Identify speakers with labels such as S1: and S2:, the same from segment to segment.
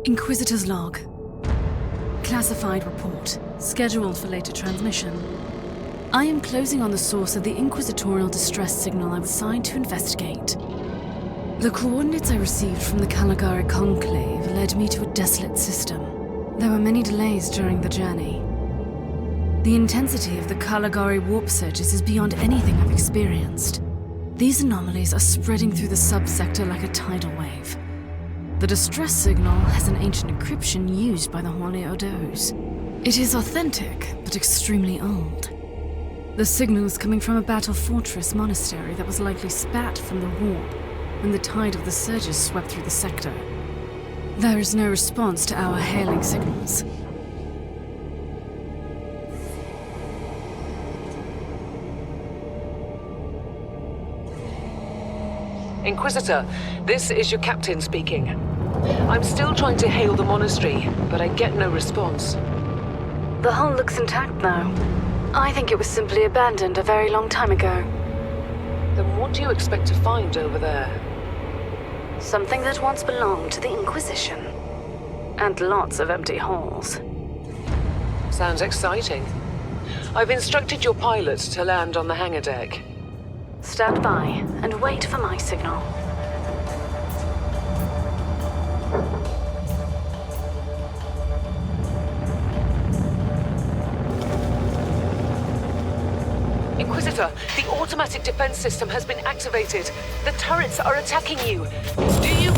S1: Inquisitor's log. Classified report, scheduled for later transmission. I am closing on the source of the inquisitorial distress signal I was assigned to investigate. The coordinates I received from the Caligari Conclave led me to a desolate system. There were many delays during the journey. The intensity of the Caligari warp surges is beyond anything I've experienced. These anomalies are spreading through the subsector like a tidal wave. The distress signal has an ancient encryption used by the Holy Odos. It is authentic, but extremely old. The signal is coming from a battle fortress monastery that was likely spat from the warp when the tide of the surges swept through the sector. There is no response to our hailing signals.
S2: Inquisitor, this is your captain speaking. I'm still trying to hail the monastery, but I get no response.
S1: The hull looks intact, though. I think it was simply abandoned a very long time ago.
S2: Then what do you expect to find over there?
S1: Something that once belonged to the Inquisition. And lots of empty halls.
S2: Sounds exciting. I've instructed your pilot to land on the hangar deck.
S1: Stand by and wait for my signal.
S2: Inquisitor, the automatic defense system has been activated. The turrets are attacking you. Do you...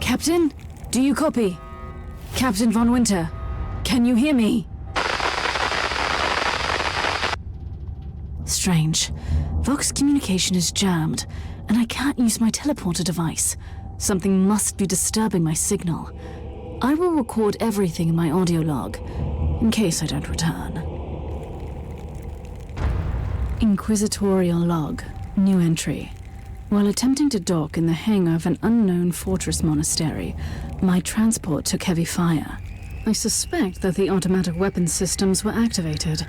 S1: Captain, do you copy? Captain Von Winter, can you hear me? Strange. Vox communication is jammed, and I can't use my teleporter device. Something must be disturbing my signal. I will record everything in my audio log, in case I don't return. Inquisitorial log. New entry. While attempting to dock in the hangar of an unknown fortress monastery, my transport took heavy fire. I suspect that the automatic weapon systems were activated,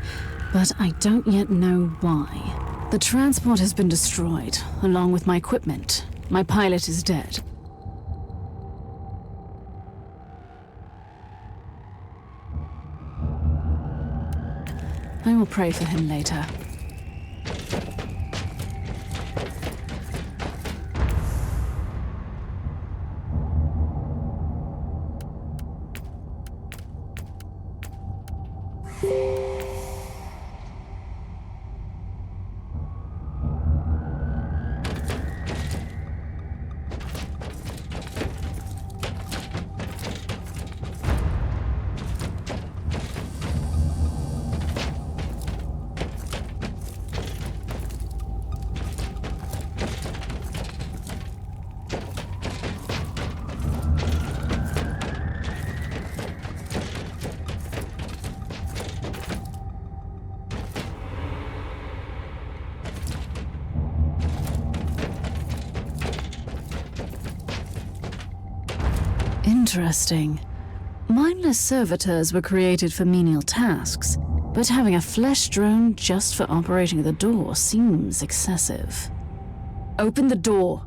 S1: but I don't yet know why. The transport has been destroyed, along with my equipment. My pilot is dead. I will pray for him later. Interesting. Mindless servitors were created for menial tasks, but having a flesh drone just for operating the door seems excessive. Open the door.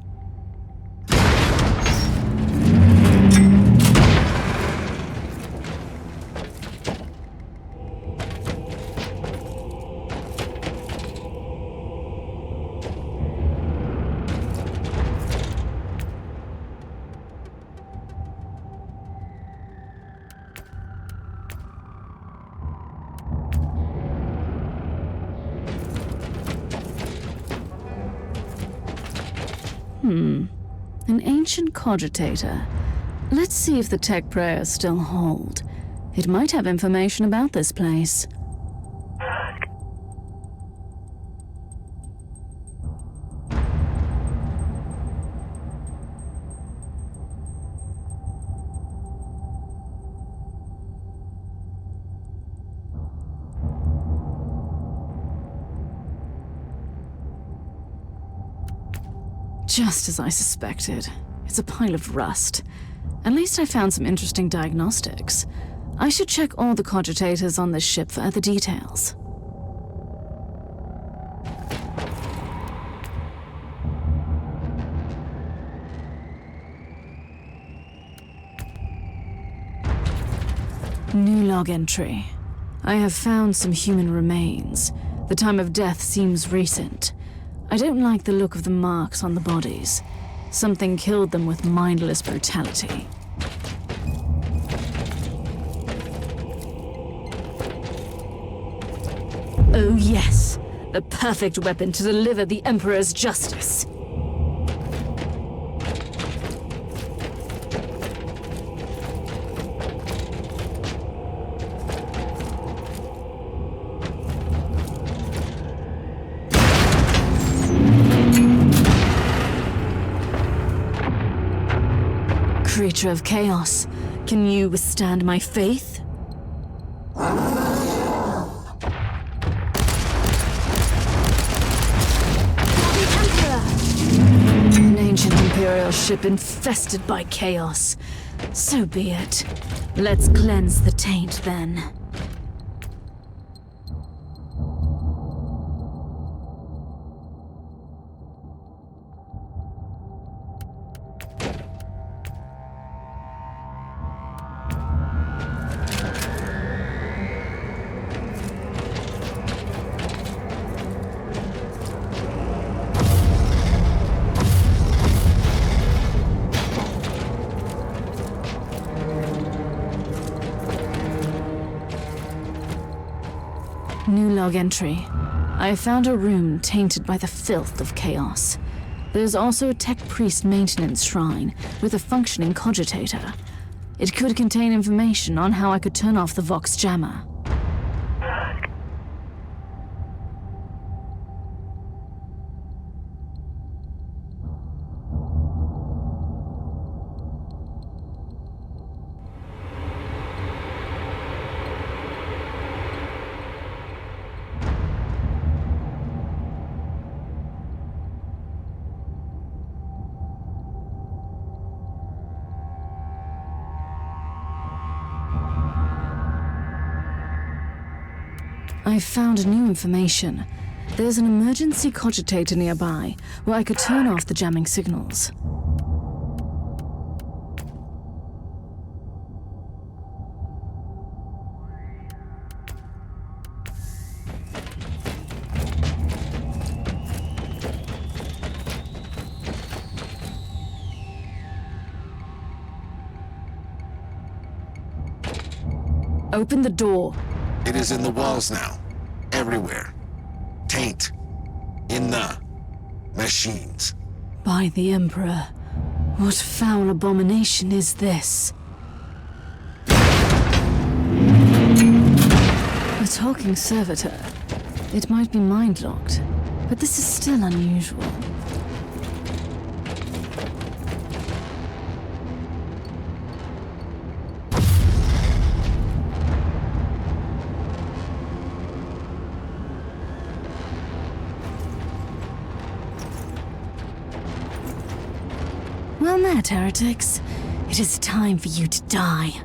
S1: An ancient cogitator. Let's see if the tech prayers still hold. It might have information about this place. Just as I suspected. It's a pile of rust. At least I found some interesting diagnostics. I should check all the cogitators on this ship for other details. New log entry. I have found some human remains. The time of death seems recent. I don't like the look of the marks on the bodies. Something killed them with mindless brutality. Oh yes, the perfect weapon to deliver the Emperor's justice. Creature of chaos, can you withstand my faith? An ancient Imperial ship infested by chaos. So be it. Let's cleanse the taint then. New log entry. I found a room tainted by the filth of chaos. There's also a tech priest maintenance shrine with a functioning cogitator. It could contain information on how I could turn off the Vox jammer. I found new information. There's an emergency cogitator nearby, where I could turn off the jamming signals. Open the door.
S3: It is in the walls now. Everywhere. Taint. In the machines.
S1: By the Emperor. What foul abomination is this? A talking servitor. It might be mind-locked, but this is still unusual. Well met, heretics. It is time for you to die.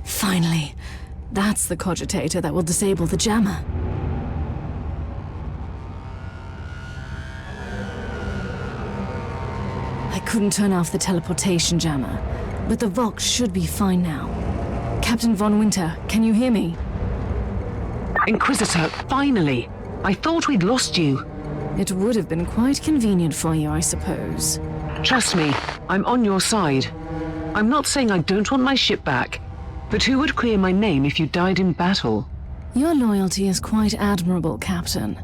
S1: Finally. That's the cogitator that will disable the jammer. I couldn't turn off the teleportation jammer, but the Vox should be fine now. Captain Von Winter, can you hear me?
S2: Inquisitor, finally! I thought we'd lost you.
S1: It would have been quite convenient for you, I suppose.
S2: Trust me, I'm on your side. I'm not saying I don't want my ship back, but who would clear my name if you died in battle?
S1: Your loyalty is quite admirable, Captain.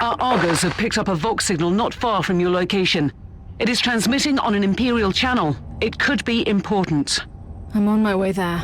S2: Our augurs have picked up a Vox signal not far from your location. It is transmitting on an Imperial channel. It could be important.
S1: I'm on my way there.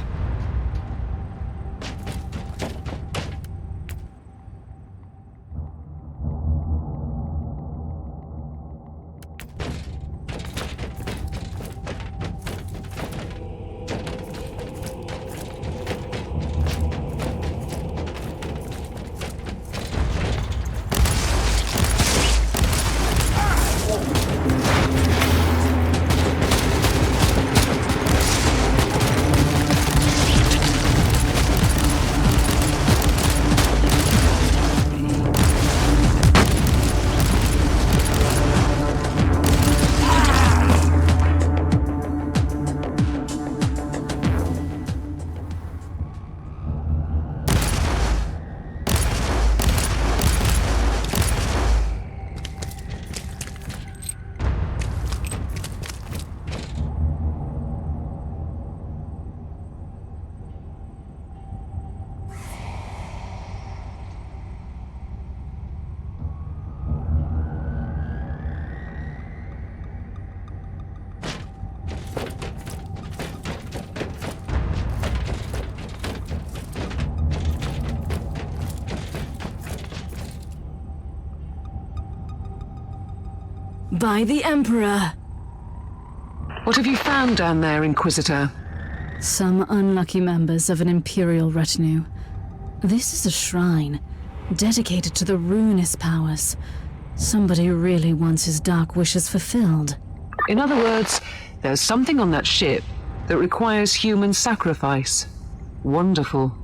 S1: By the Emperor!
S2: What have you found down there, Inquisitor?
S1: Some unlucky members of an Imperial retinue. This is a shrine, dedicated to the ruinous powers. Somebody really wants his dark wishes fulfilled.
S2: In other words, there's something on that ship that requires human sacrifice. Wonderful.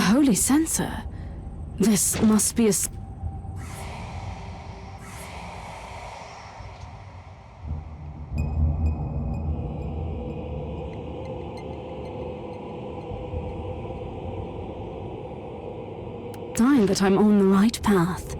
S1: holy censer. This must be a... sign that I'm on the right path.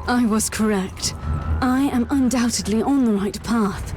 S1: I was correct. I am undoubtedly on the right path.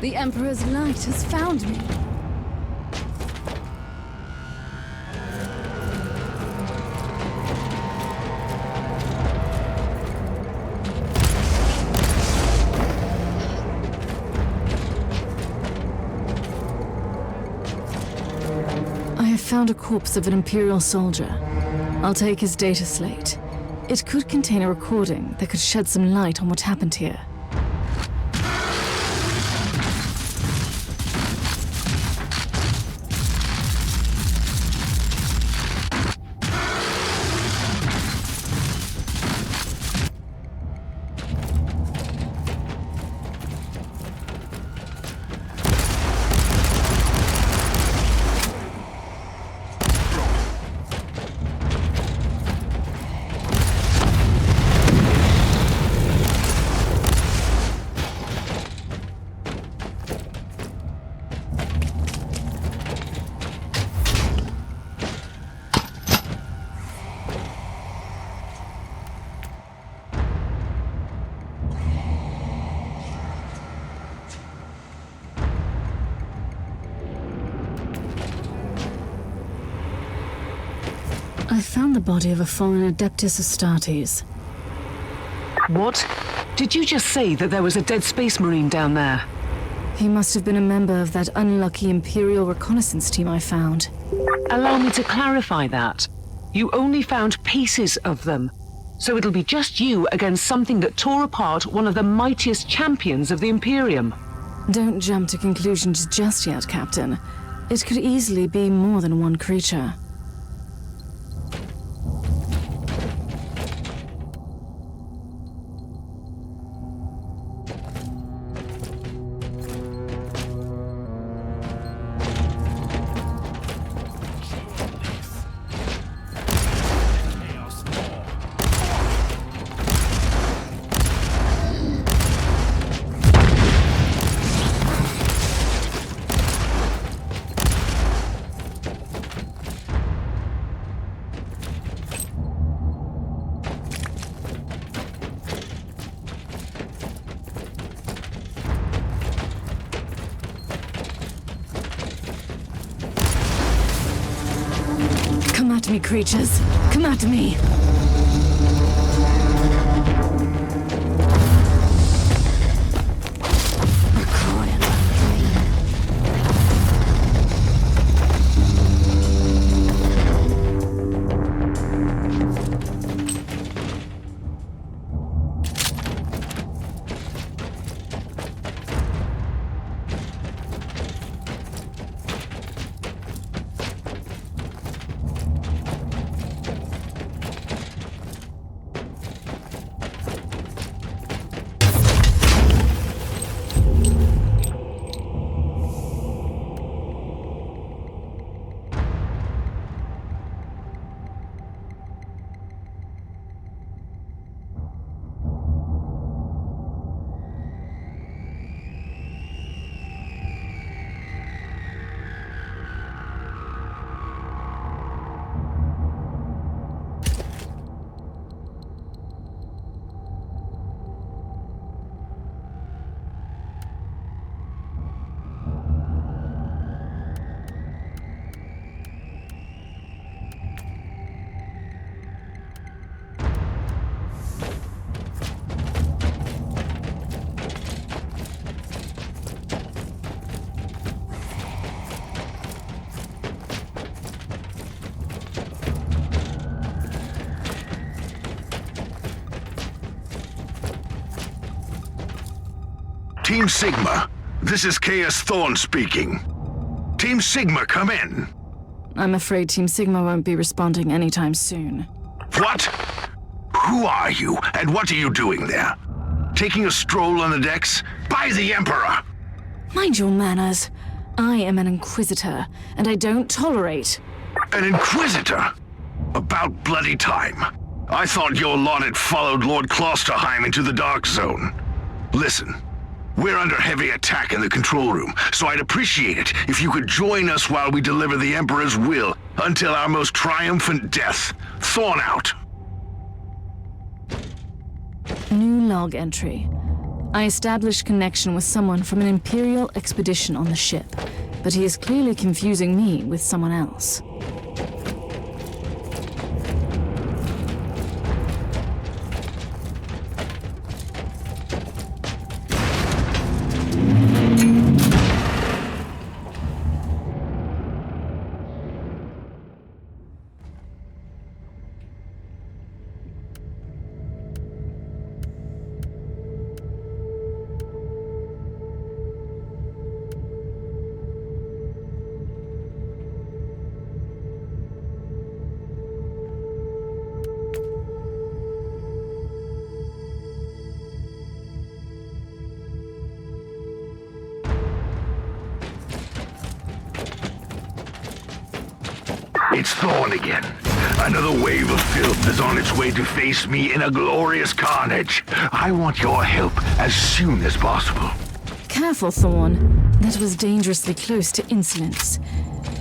S1: The Emperor's light has found me. I have found a corpse of an Imperial soldier. I'll take his data slate. It could contain a recording that could shed some light on what happened here. I found the body of a fallen Adeptus Astartes.
S2: What? Did you just say that there was a dead space marine down there?
S1: He must have been a member of that unlucky Imperial reconnaissance team I found.
S2: Allow me to clarify that. You only found pieces of them. So it'll be just you against something that tore apart one of the mightiest champions of the Imperium.
S1: Don't jump to conclusions just yet, Captain. It could easily be more than one creature. Come at me, creatures. Come at me.
S4: Team Sigma, this is Chaos Thorn speaking. Team Sigma, come in.
S1: I'm afraid Team Sigma won't be responding anytime soon.
S4: What? Who are you, and what are you doing there? Taking a stroll on the decks? By the Emperor!
S1: Mind your manners. I am an Inquisitor, and I don't tolerate...
S4: An Inquisitor? About bloody time. I thought your lot had followed Lord Klosterheim into the Dark Zone. Listen, we're under heavy attack in the control room, so I'd appreciate it if you could join us while we deliver the Emperor's will until our most triumphant death. Thorn out.
S1: New log entry. I established connection with someone from an Imperial expedition on the ship, but he is clearly confusing me with someone else.
S4: It's Thorn again. Another wave of filth is on its way to face me in a glorious carnage. I want your help as soon as possible.
S1: Careful, Thorn. That was dangerously close to insolence.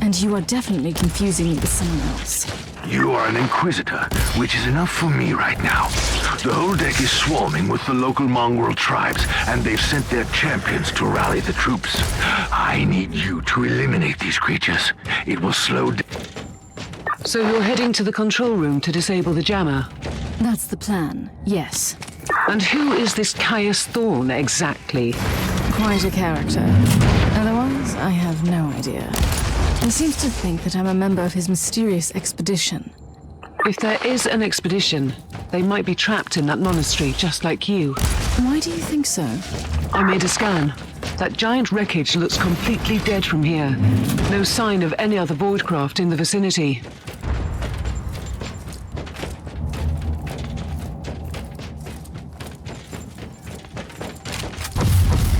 S1: And you are definitely confusing me with someone else.
S4: You are an Inquisitor, which is enough for me right now. The whole deck is swarming with the local mongrel tribes, and they've sent their champions to rally the troops. I need you to eliminate these creatures. It will slow down.
S2: So you're heading to the control room to disable the jammer?
S1: That's the plan, yes.
S2: And who is this Caius Thorne exactly?
S1: Quite a character. Otherwise, I have no idea. He seems to think that I'm a member of his mysterious expedition.
S2: If there is an expedition, they might be trapped in that monastery just like you.
S1: Why do you think so?
S2: I made a scan. That giant wreckage looks completely dead from here. No sign of any other voidcraft in the vicinity.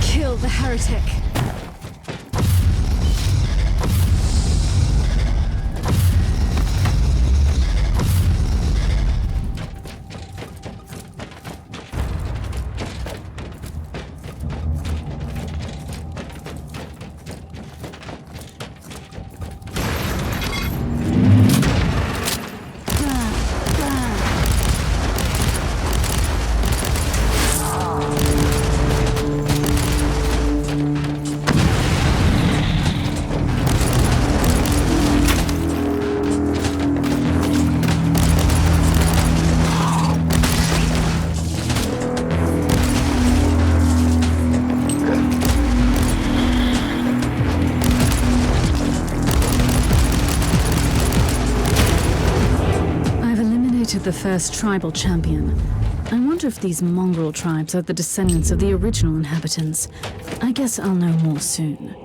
S1: Kill the heretic! The first tribal champion. I wonder if these mongrel tribes are the descendants of the original inhabitants. I guess I'll know more soon.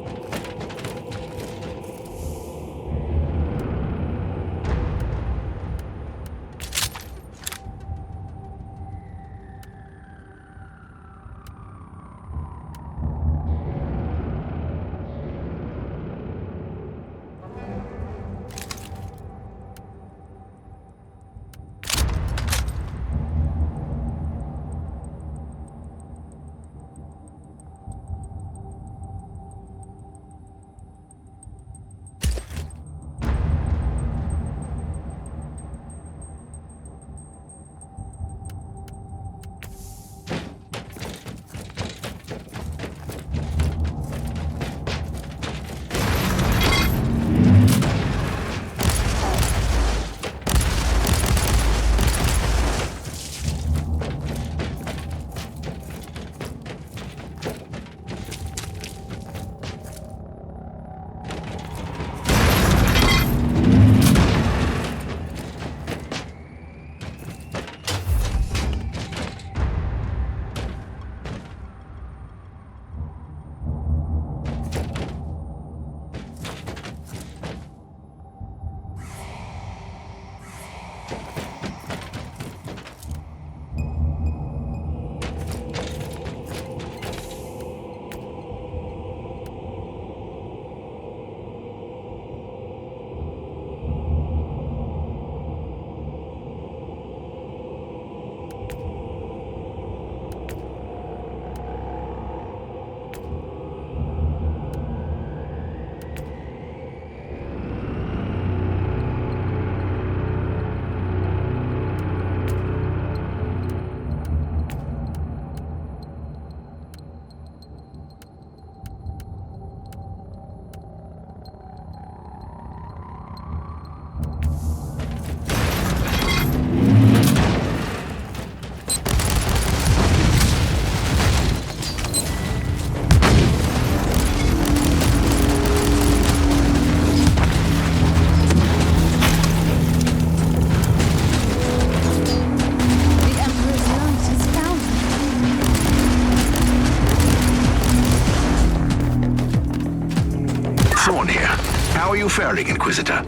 S4: Faring, Inquisitor?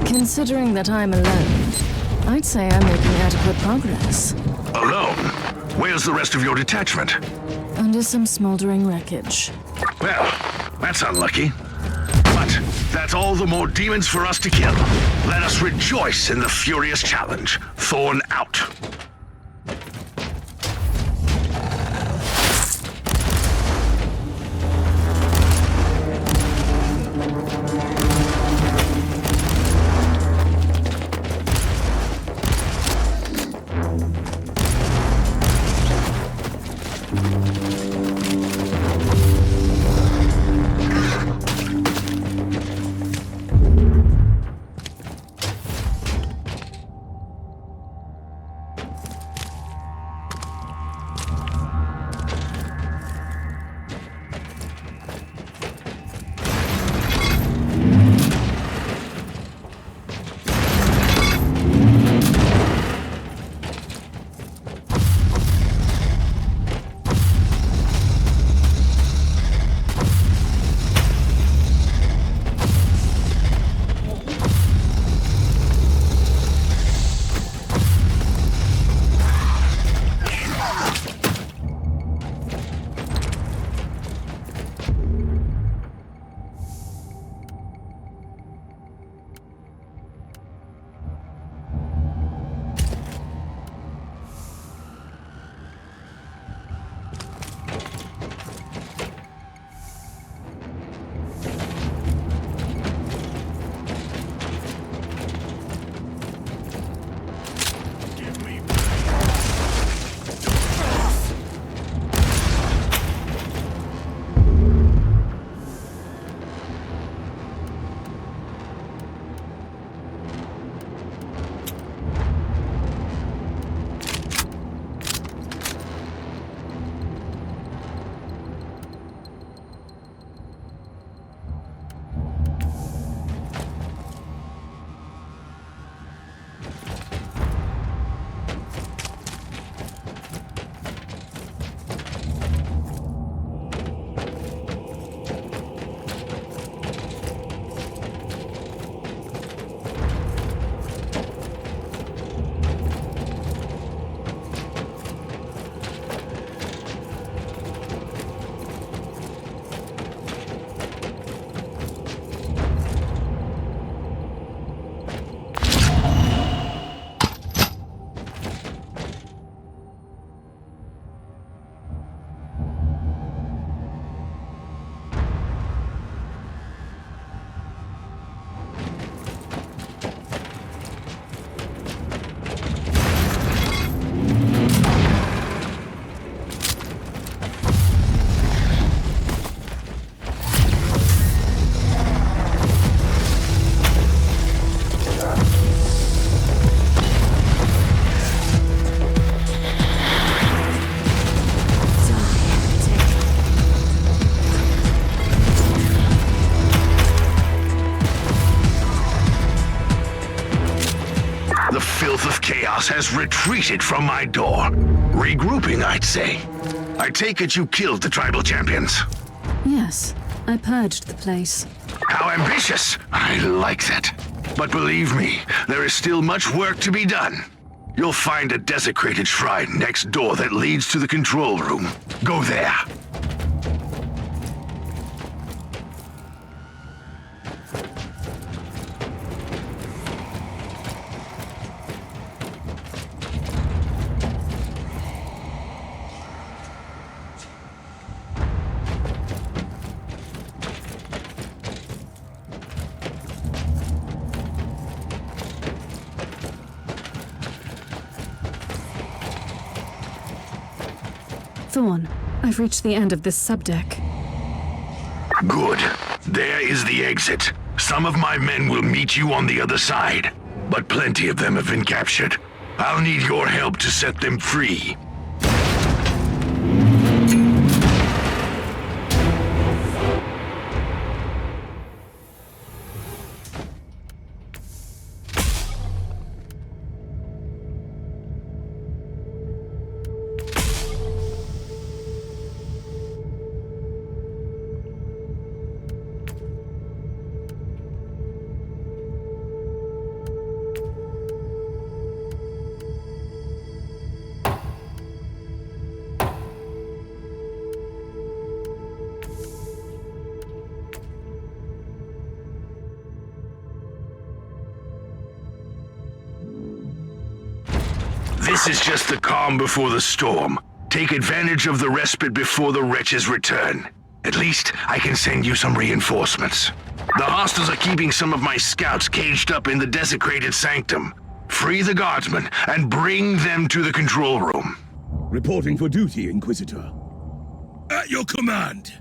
S1: Considering that I'm alone, I'd say I'm making adequate progress.
S4: Alone? Where's the rest of your detachment?
S1: Under some smoldering wreckage.
S4: Well, that's unlucky. But that's all the more demons for us to kill. Let us rejoice in the furious challenge. Thorn out. chaos has retreated from my door. Regrouping, I'd say. I take it you killed the tribal champions.
S1: Yes, I purged the place.
S4: How ambitious! I like that. But believe me, there is still much work to be done. You'll find a desecrated shrine next door that leads to the control room. Go there.
S1: Thorn, I've reached the end of this subdeck.
S4: Good. There is the exit. Some of my men will meet you on the other side, but plenty of them have been captured. I'll need your help to set them free. This is just the calm before the storm. Take advantage of the respite before the wretches return. At least, I can send you some reinforcements. The hostiles are keeping some of my scouts caged up in the desecrated sanctum. Free the guardsmen and bring them to the control room.
S5: Reporting for duty, Inquisitor. At your command.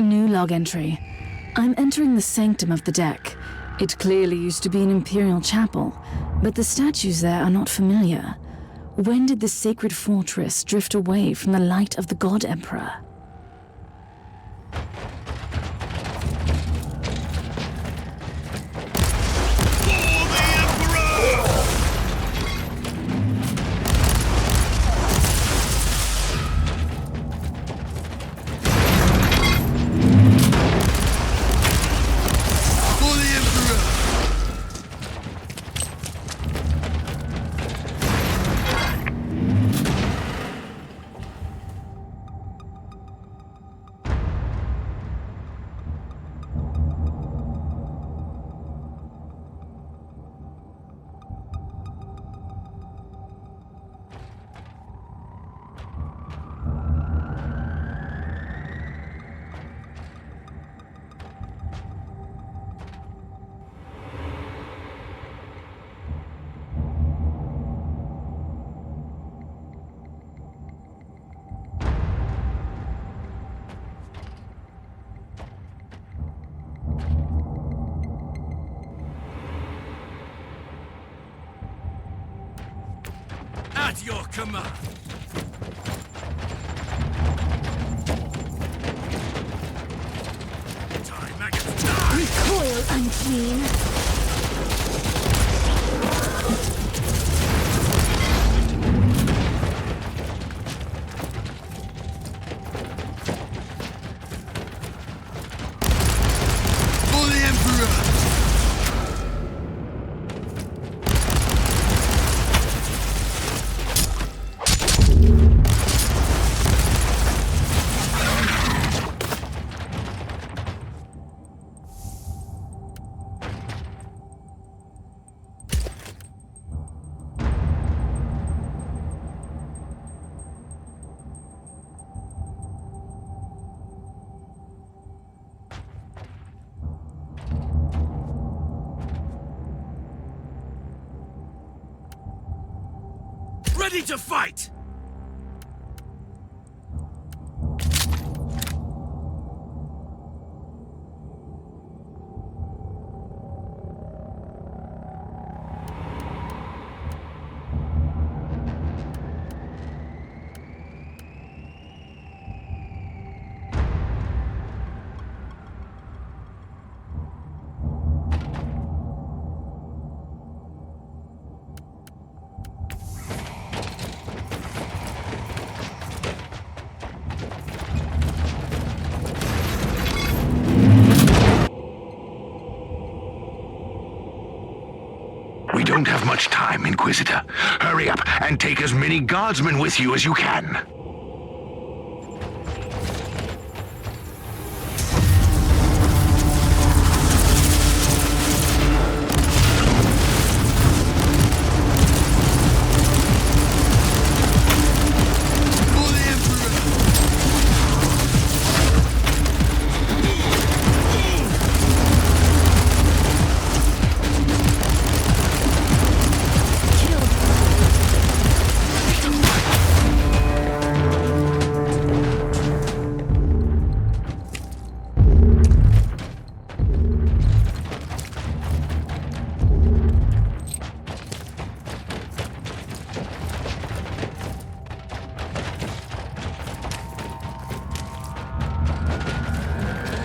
S1: New log entry. I'm entering the sanctum of the deck. It clearly used to be an imperial chapel, but the statues there are not familiar. When did this sacred fortress drift away from the light of the God Emperor?
S5: At your command. Time, maggots, die!
S1: Recoil, unclean!
S5: For the Emperor! Ready to fight!
S4: don't have much time, Inquisitor. Hurry up and take as many guardsmen with you as you can.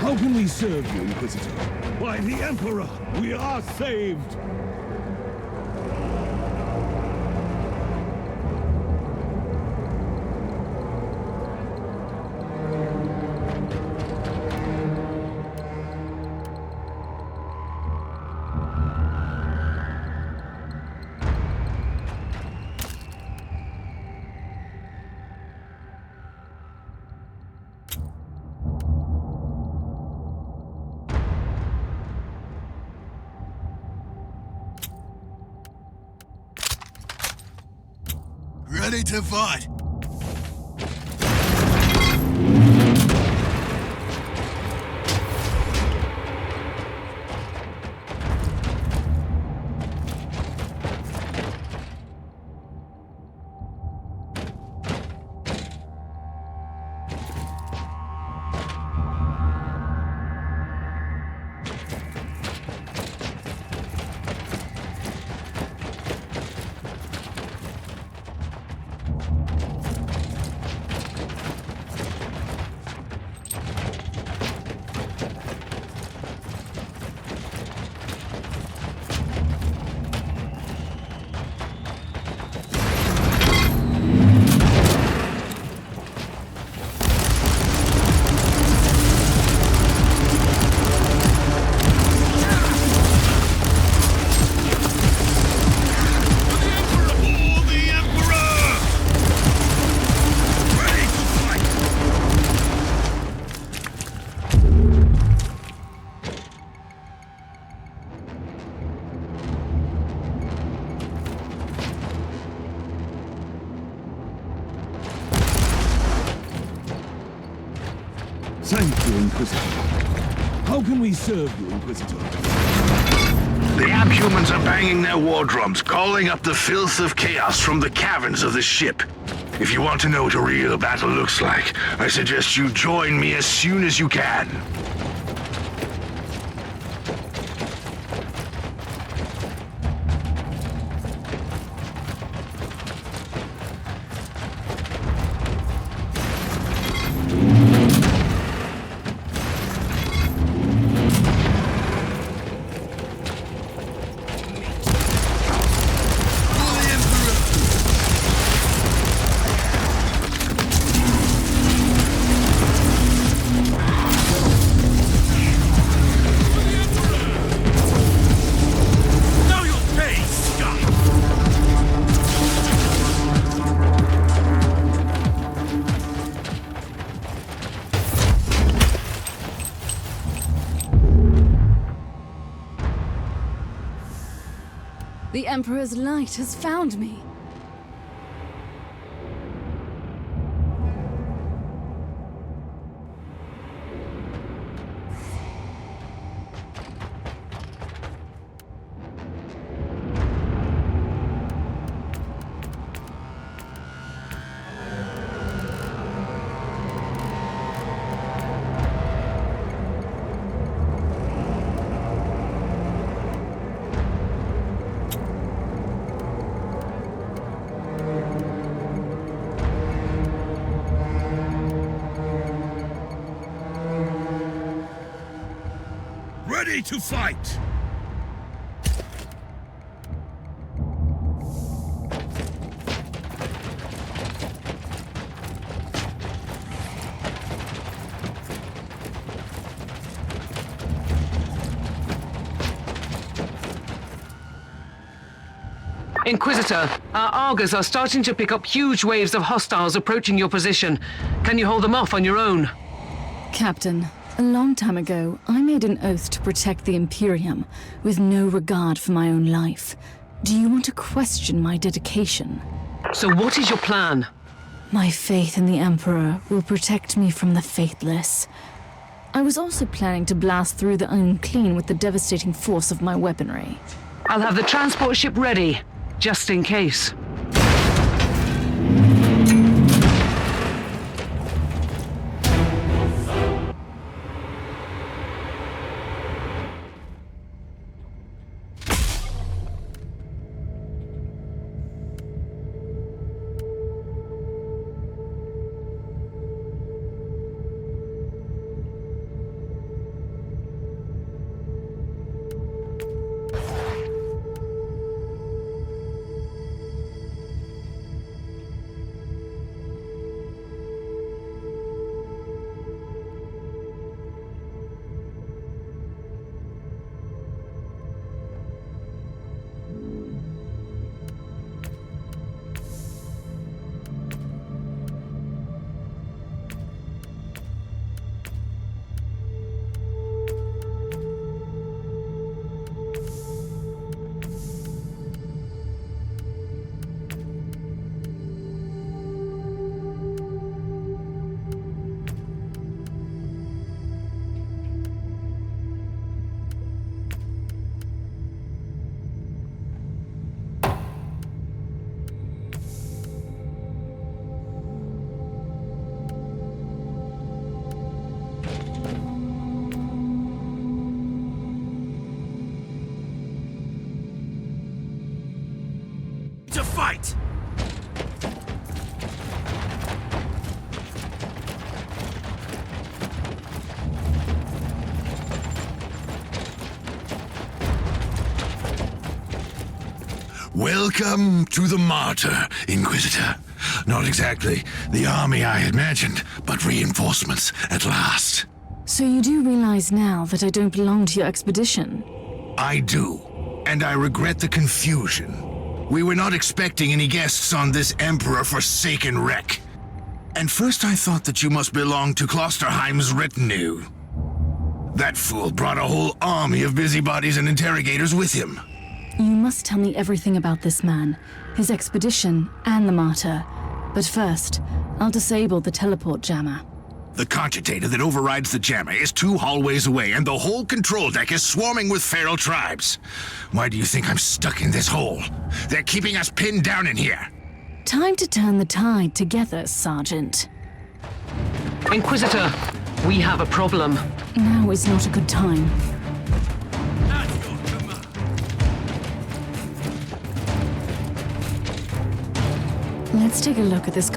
S5: How can we serve you, Inquisitor? By the Emperor, we are saved!
S6: Ready to fight!
S5: Thank you, Inquisitor. How can we serve you, Inquisitor?
S4: The Abhumans are banging their war drums, calling up the filth of chaos from the caverns of the ship. If you want to know what a real battle looks like, I suggest you join me as soon as you can.
S1: The Emperor's light has found me.
S5: Ready to fight!
S2: Inquisitor, our Argos are starting to pick up huge waves of hostiles approaching your position. Can you hold them off on your own?
S1: Captain, a long time ago, I made an oath to protect the Imperium, with no regard for my own life. Do you want to question my dedication?
S2: So what is your plan?
S1: My faith in the Emperor will protect me from the faithless. I was also planning to blast through the unclean with the devastating force of my weaponry.
S2: I'll have the transport ship ready, just in case.
S5: To fight!
S4: Welcome to the Martyr, Inquisitor. Not exactly the army I imagined, but reinforcements at last.
S1: So you do realize now that I don't belong to your expedition?
S4: I do, and I regret the confusion. We were not expecting any guests on this Emperor-forsaken wreck. And first I thought that you must belong to Klosterheim's retinue. That fool brought a whole army of busybodies and interrogators with him.
S1: You must tell me everything about this man, his expedition, and the Martyr. But first, I'll disable the teleport jammer.
S4: The cogitator that overrides the jammer is 2 hallways away, and the whole control deck is swarming with feral tribes. Why do you think I'm stuck in this hole? They're keeping us pinned down in here.
S1: Time to turn the tide together, Sergeant.
S2: Inquisitor, we have a problem.
S1: Now is not a good time. Let's take a look at this.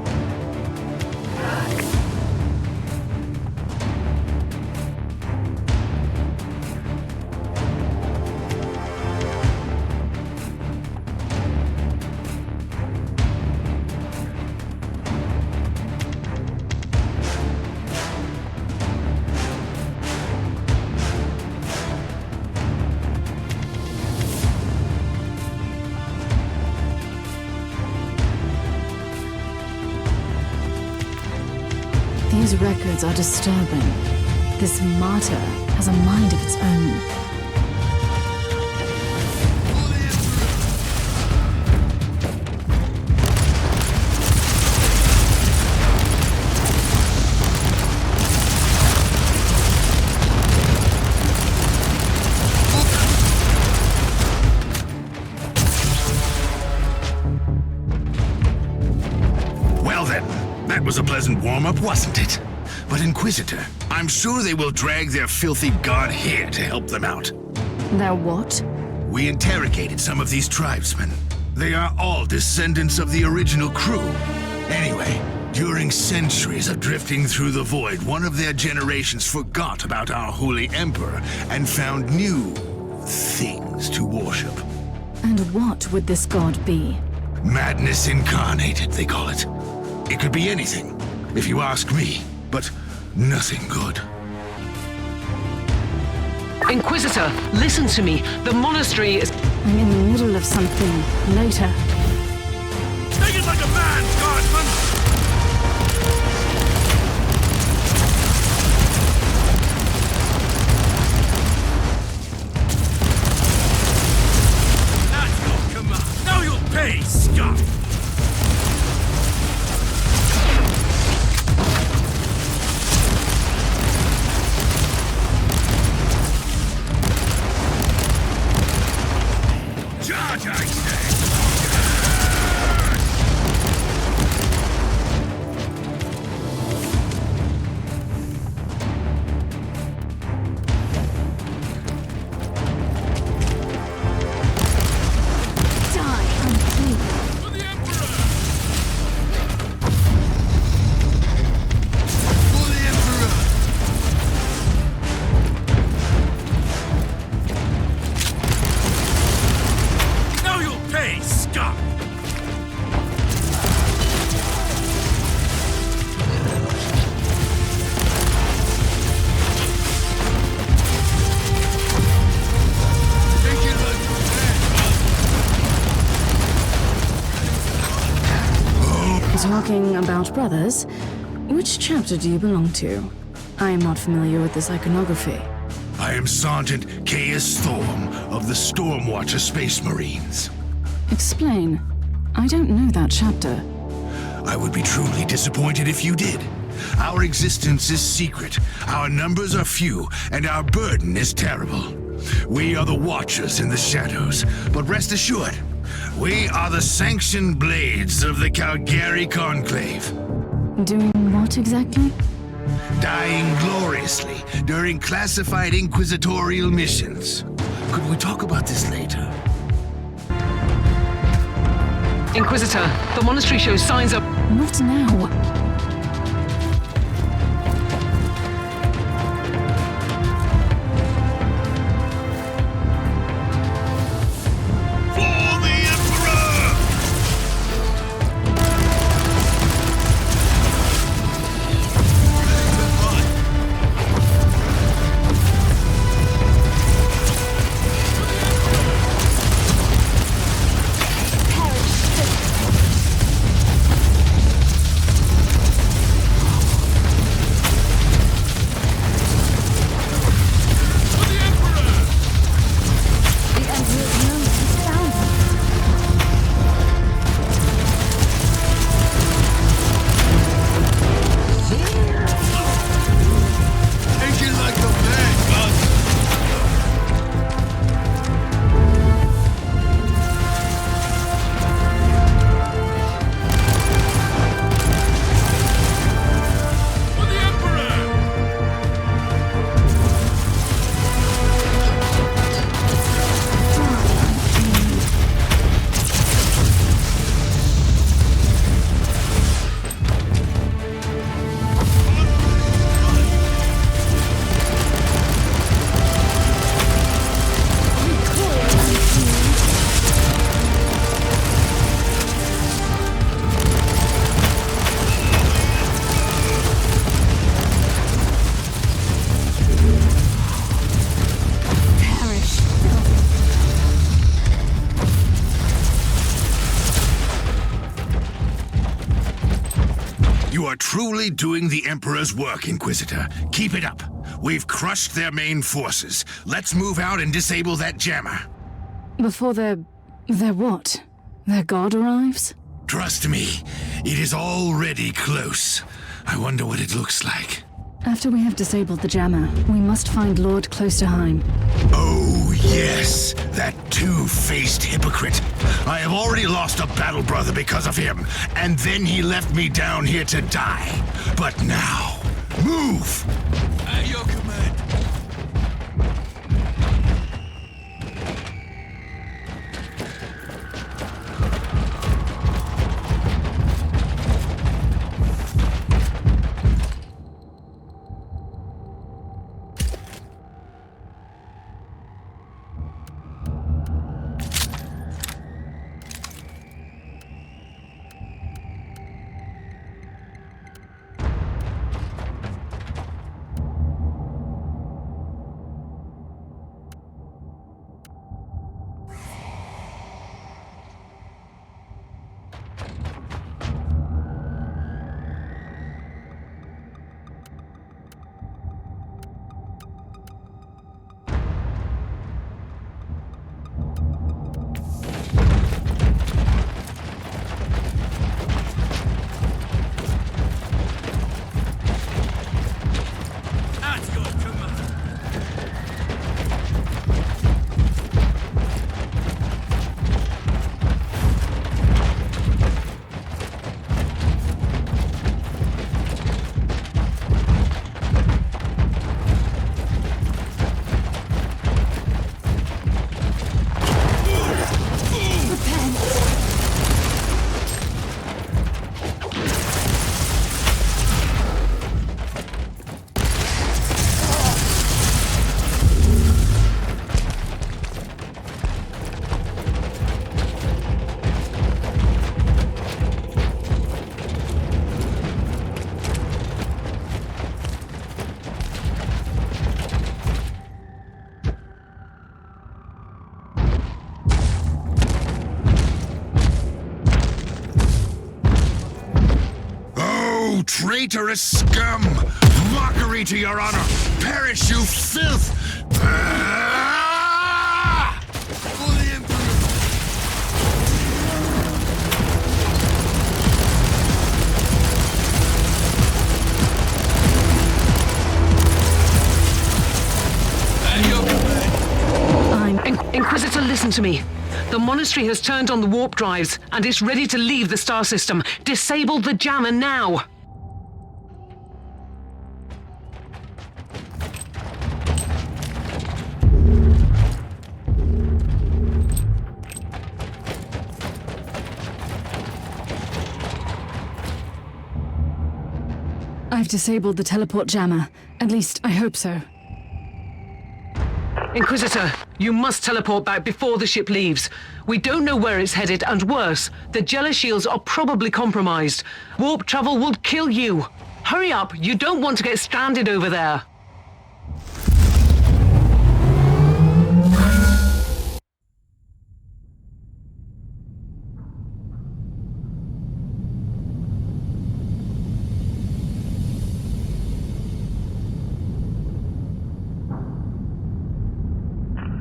S1: These records are disturbing. This Martyr has a mind of its own.
S4: Well then, that was a pleasant warm-up, wasn't it? But Inquisitor, I'm sure they will drag their filthy god here to help them out.
S1: Their what?
S4: We interrogated some of these tribesmen. They are all descendants of the original crew. Anyway, during centuries of drifting through the void, one of their generations forgot about our holy emperor and found new things to worship.
S1: And what would this god be?
S4: Madness incarnated, they call it. It could be anything, if you ask me, but nothing good.
S2: Inquisitor, listen to me. The monastery is...
S1: I'm in the middle of something later.
S4: Take it like a man, guardsman! That's your command. Now you'll pay, scum! Charge, I say!
S1: Talking about brothers, which chapter do you belong to? I am not familiar with this iconography.
S4: I am Sergeant Caius Thorm of the Stormwatcher Space Marines.
S1: Explain. I don't know that chapter.
S4: I would be truly disappointed if you did. Our existence is secret, our numbers are few, and our burden is terrible. We are the Watchers in the shadows, but rest assured, we are the sanctioned blades of the Calgary Conclave.
S1: Doing what exactly?
S4: Dying gloriously during classified inquisitorial missions. Could we talk about this later?
S2: Inquisitor, the monastery shows signs of...
S1: Not now.
S4: You are truly doing the Emperor's work, Inquisitor. Keep it up. We've crushed their main forces. Let's move out and disable that jammer.
S1: Before their what? Their god arrives?
S4: Trust me, it is already close. I wonder what it looks like.
S1: After we have disabled the jammer, we must find Lord Klosterheim.
S4: Oh, yes, that two-faced hypocrite. I have already lost a battle brother because of him, and then he left me down here to die. But now, move! At your command. You traitorous scum! Mockery to your honor! Perish, you filth! Ah! For the Emperor!
S2: Inquisitor, listen to me. The monastery has turned on the warp drives and is ready to leave the star system. Disable the jammer now!
S1: I've disabled the teleport jammer. At least, I hope so.
S2: Inquisitor, you must teleport back before the ship leaves. We don't know where it's headed, and worse, the Jella shields are probably compromised. Warp travel will kill you. Hurry up, you don't want to get stranded over there.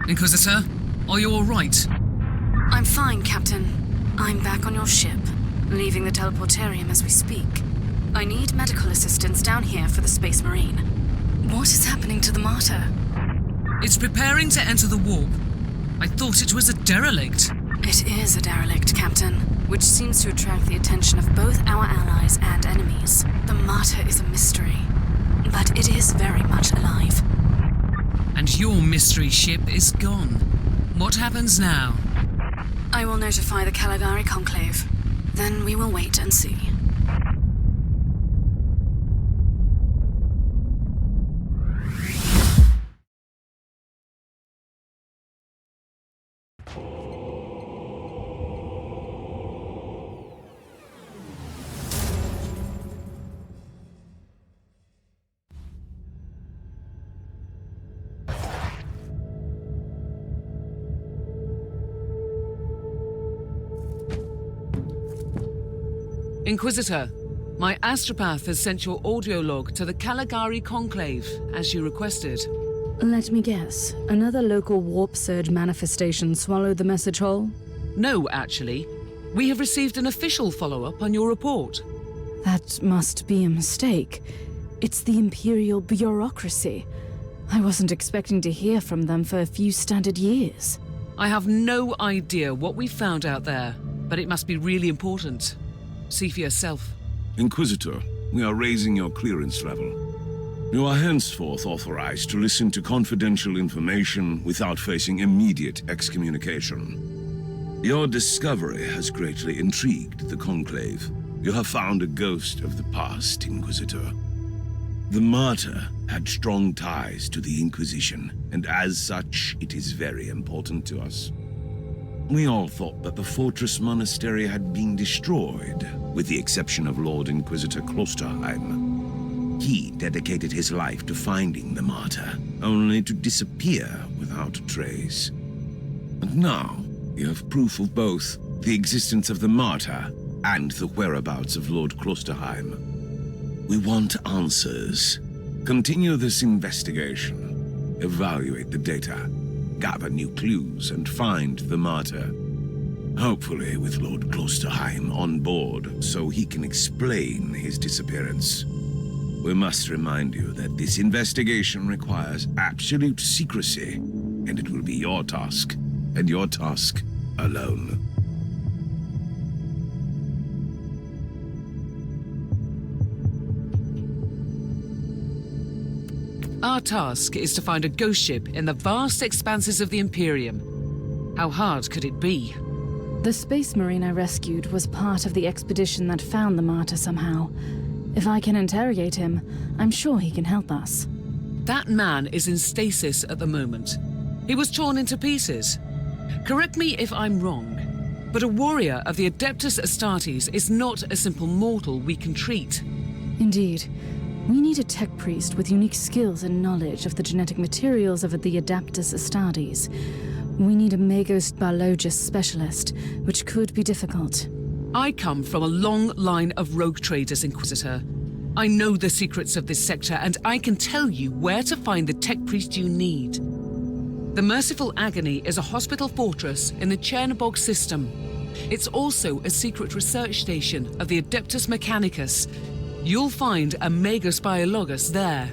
S6: Inquisitor, are you all right?
S1: I'm fine, Captain. I'm back on your ship, leaving the teleportarium as we speak. I need medical assistance down here for the Space Marine. What is happening to the Martyr?
S6: It's preparing to enter the warp. I thought it was a derelict.
S1: It is a derelict, Captain, which seems to attract the attention of both our allies and enemies. The Martyr is a mystery, but it is very much alive.
S6: And your mystery ship is gone. What happens now?
S1: I will notify the Caligari Conclave. Then we will wait and see.
S2: Inquisitor, my astropath has sent your audio log to the Caligari Conclave, as you requested.
S1: Let me guess. Another local warp surge manifestation swallowed the message whole?
S2: No, actually. We have received an official follow-up on your report.
S1: That must be a mistake. It's the Imperial bureaucracy. I wasn't expecting to hear from them for a few standard years.
S2: I have no idea what we found out there, but it must be really important. See for yourself.
S5: Inquisitor, we are raising your clearance level. You are henceforth authorized to listen to confidential information without facing immediate excommunication. Your discovery has greatly intrigued the Conclave. You have found a ghost of the past, Inquisitor. The Martyr had strong ties to the Inquisition, and as such, it is very important to us. We all thought that the Fortress Monastery had been destroyed, with the exception of Lord Inquisitor Klosterheim. He dedicated his life to finding the Martyr, only to disappear without a trace. And now, you have proof of both the existence of the Martyr and the whereabouts of Lord Klosterheim. We want answers. Continue this investigation. Evaluate the data. Gather new clues and find the Martyr. Hopefully with Lord Klosterheim on board so he can explain his disappearance. We must remind you that this investigation requires absolute secrecy, and it will be your task, and your task alone.
S2: Our task is to find a ghost ship in the vast expanses of the Imperium. How hard could it be?
S1: The Space Marine I rescued was part of the expedition that found the Martyr somehow. If I can interrogate him, I'm sure he can help us.
S2: That man is in stasis at the moment. He was torn into pieces. Correct me if I'm wrong, but a warrior of the Adeptus Astartes is not a simple mortal we can treat.
S1: Indeed. We need a tech priest with unique skills and knowledge of the genetic materials of the Adeptus Astartes. We need a Magos biologist specialist, which could be difficult.
S2: I come from a long line of rogue traders, Inquisitor. I know the secrets of this sector, and I can tell you where to find the tech priest you need. The Merciful Agony is a hospital fortress in the Chernobog system. It's also a secret research station of the Adeptus Mechanicus. You'll find a Magus Biologus there.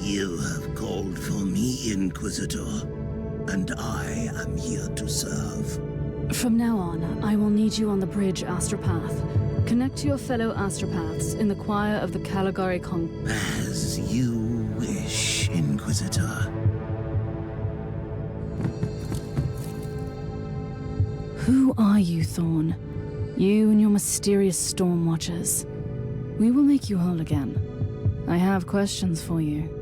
S7: You have called for me, Inquisitor, and I am here to serve.
S1: From now on, I will need you on the bridge, Astropath. Connect to your fellow Astropaths in the choir of the Caligari
S7: As you wish, Inquisitor.
S1: Who are you, Thorn? You and your mysterious Storm Watchers. We will make you whole again. I have questions for you.